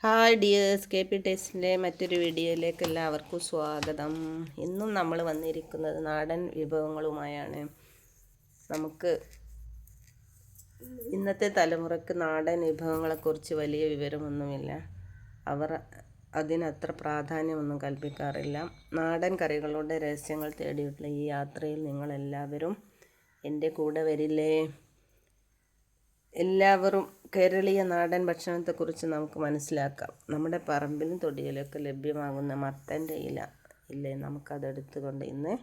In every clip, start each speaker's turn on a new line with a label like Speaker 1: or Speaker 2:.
Speaker 1: Hi dears, K P ടേസ്റ്റിൻ്റെ മറ്റൊരു വീഡിയോയിലേക്ക് എല്ലാവർക്കും സ്വാഗതം. ഇന്നും നമ്മൾ വന്നിരിക്കുന്നത് നാടൻ വിഭവങ്ങളുമായാണ്. നമുക്ക് ഇന്നത്തെ തലമുറയ്ക്ക് നാടൻ വിഭവങ്ങളെക്കുറിച്ച് വലിയ വിവരമൊന്നുമില്ല. അവർ അതിനത്ര പ്രാധാന്യമൊന്നും കൽപ്പിക്കാറില്ല. നാടൻ കറികളുടെ രഹസ്യങ്ങൾ തേടിയിട്ടുള്ള ഈ യാത്രയിൽ നിങ്ങളെല്ലാവരും എൻ്റെ കൂടെ വരില്ലേ? എല്ലാവരും കേരളീയ നാടൻ ഭക്ഷണത്തെക്കുറിച്ച് നമുക്ക് മനസ്സിലാക്കാം. നമ്മുടെ പറമ്പിലും തൊടിയിലൊക്കെ ലഭ്യമാകുന്ന മത്തൻ്റെ ഇല ഇല്ലേ, നമുക്കതെടുത്തുകൊണ്ട് ഇന്ന്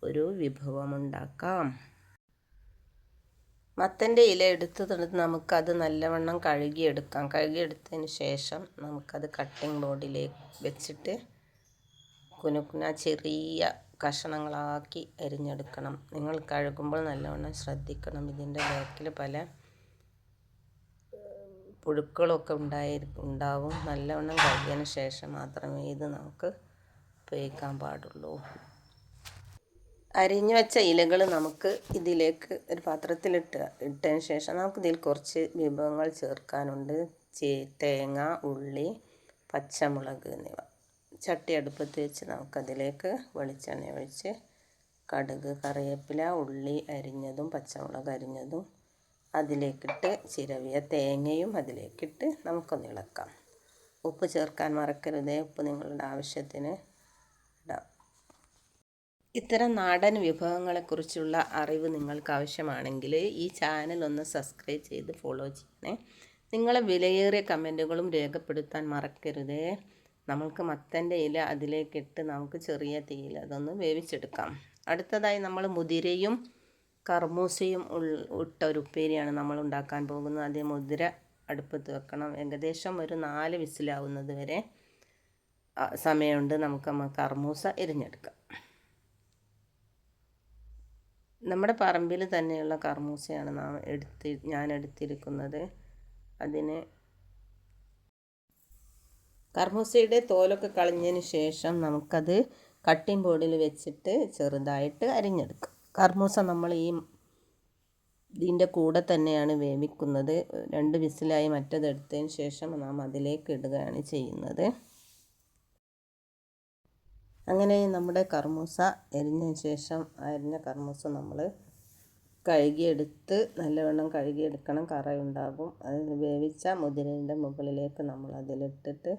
Speaker 1: ഒരു വിഭവമുണ്ടാക്കാം. മത്തൻ്റെ ഇല എടുത്തുകൊണ്ട് നമുക്കത് നല്ലവണ്ണം കഴുകിയെടുക്കാം. കഴുകിയെടുത്തതിന് ശേഷം നമുക്കത് കട്ടിംഗ് ബോർഡിലേക്ക് വെച്ചിട്ട് കുനുകുന ചെറിയ കഷണങ്ങളാക്കി അരിഞ്ഞെടുക്കണം. നിങ്ങൾ കഴുകുമ്പോൾ നല്ലവണ്ണം ശ്രദ്ധിക്കണം. ഇതിൻ്റെ ബാക്കിൽ പല പുഴുക്കളൊക്കെ ഉണ്ടാവും. നല്ലവണ്ണം കഴുകിയതിന് ശേഷം മാത്രമേ ഇത് നമുക്ക് ഉപയോഗിക്കാൻ പാടുള്ളൂ. അരിഞ്ഞു വെച്ച ഇലകൾ നമുക്ക് ഇതിലേക്ക് ഒരു പാത്രത്തിലിട്ടതിന് ശേഷം നമുക്കിതിൽ കുറച്ച് വിഭവങ്ങൾ ചേർക്കാനുണ്ട്. തേങ്ങ, ഉള്ളി, പച്ചമുളക് എന്നിവ. ചട്ടി അടുപ്പത്ത് വെച്ച് നമുക്കതിലേക്ക് വെളിച്ചെണ്ണ ഒഴിച്ച് കടുക്, കറിവേപ്പില, ഉള്ളി അരിഞ്ഞതും പച്ചമുളക് അരിഞ്ഞതും അതിലേക്കിട്ട് ചിരവിയ തേങ്ങയും അതിലേക്കിട്ട് നമുക്കൊന്ന് ഇളക്കാം. ഉപ്പ് ചേർക്കാൻ മറക്കരുത്. ഉപ്പ് നിങ്ങളുടെ ആവശ്യത്തിന് ഇടാം. ഇത്തരം നാടൻ വിഭവങ്ങളെക്കുറിച്ചുള്ള അറിവ് നിങ്ങൾക്ക് ആവശ്യമാണെങ്കിൽ ഈ ചാനൽ ഒന്ന് സബ്സ്ക്രൈബ് ചെയ്ത് ഫോളോ ചെയ്യണേ. നിങ്ങളെ വിലയേറിയ കമൻറ്റുകളും രേഖപ്പെടുത്താൻ മറക്കരുത്. നമുക്ക് മത്തൻ്റെ ഇല അതിലേക്കിട്ട് നമുക്ക് ചെറിയ തീയിൽ അതൊന്ന് വേവിച്ചെടുക്കാം. അടുത്തതായി നമ്മൾ മുതിരയും കർമൂസയും ഇട്ട ഒരു ഉപ്പേരിയാണ് നമ്മൾ ഉണ്ടാക്കാൻ പോകുന്നത്. ആദ്യം മുതിര അടുപ്പത്ത് വെക്കണം. ഏകദേശം ഒരു 4 വിസിലാവുന്നത് വരെ സമയമുണ്ട്. നമുക്ക് കർമൂസ എരിഞ്ഞെടുക്കാം. നമ്മുടെ പറമ്പിൽ തന്നെയുള്ള കർമൂസയാണ് ഞാൻ എടുത്തിരിക്കുന്നത്. അതിന് കർമൂസയുടെ തോലൊക്കെ കളഞ്ഞതിന് ശേഷം നമുക്കത് കട്ടിംഗ് ബോർഡിൽ വെച്ചിട്ട് ചെറുതായിട്ട് അരിഞ്ഞെടുക്കാം. കർമൂസ നമ്മൾ ഇതിൻ്റെ കൂടെ തന്നെയാണ് വേവിക്കുന്നത്. 2 വിസിലായി മറ്റതെടുത്തതിന് ശേഷം നാം അതിലേക്ക് ഇടുകയാണ് ചെയ്യുന്നത്. അങ്ങനെ നമ്മുടെ കർമൂസ എരിഞ്ഞതിന് ശേഷം അരിഞ്ഞ കർമൂസ നമ്മൾ കഴുകിയെടുത്ത് നല്ലവണ്ണം കഴുകിയെടുക്കണം. കറയുണ്ടാകും. അതിൽ വേവിച്ച മുതിരയുടെ മുകളിലേക്ക് നമ്മൾ അതിലിട്ടിട്ട്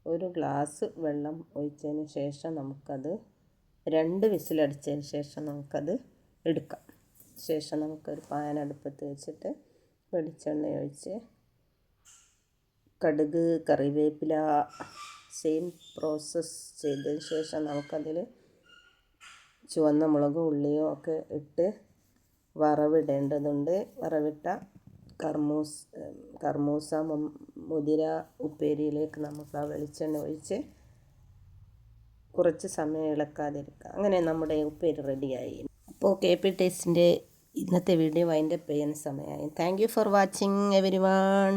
Speaker 1: ഒരു ഗ്ലാസ് വെള്ളം ഒഴിച്ചതിന് ശേഷം നമുക്കത് 2 വിസിലടിച്ചതിന് ശേഷം നമുക്കത് എടുക്കാം. ശേഷം നമുക്കൊരു പാൻ അടുപ്പത്ത് വെച്ചിട്ട് വെളിച്ചെണ്ണ ഒഴിച്ച് കടുക്, കറിവേപ്പില സെയിം പ്രോസസ്സ് ചെയ്തതിന് ശേഷം നമുക്കതിൽ ചുവന്ന മുളകും ഉള്ളിയും ഒക്കെ ഇട്ട് വറവിടേണ്ടതുണ്ട്. വറവിട്ട കർമൂസ മുതിര ഉപ്പേരിയിലേക്ക് നമുക്ക് ആ വെളിച്ചെണ്ണ ഒഴിച്ച് കുറച്ച് സമയം ഇളക്കാതിരിക്കുക. അങ്ങനെ നമ്മുടെ ഉപ്പേരി റെഡിയായി. അപ്പോൾ കെ പി ടേസ്റ്റിൻ്റെ ഇന്നത്തെ വീഡിയോ വൈൻഡപ്പ് ചെയ്യാൻ സമയമായി. Thank you for watching everyone.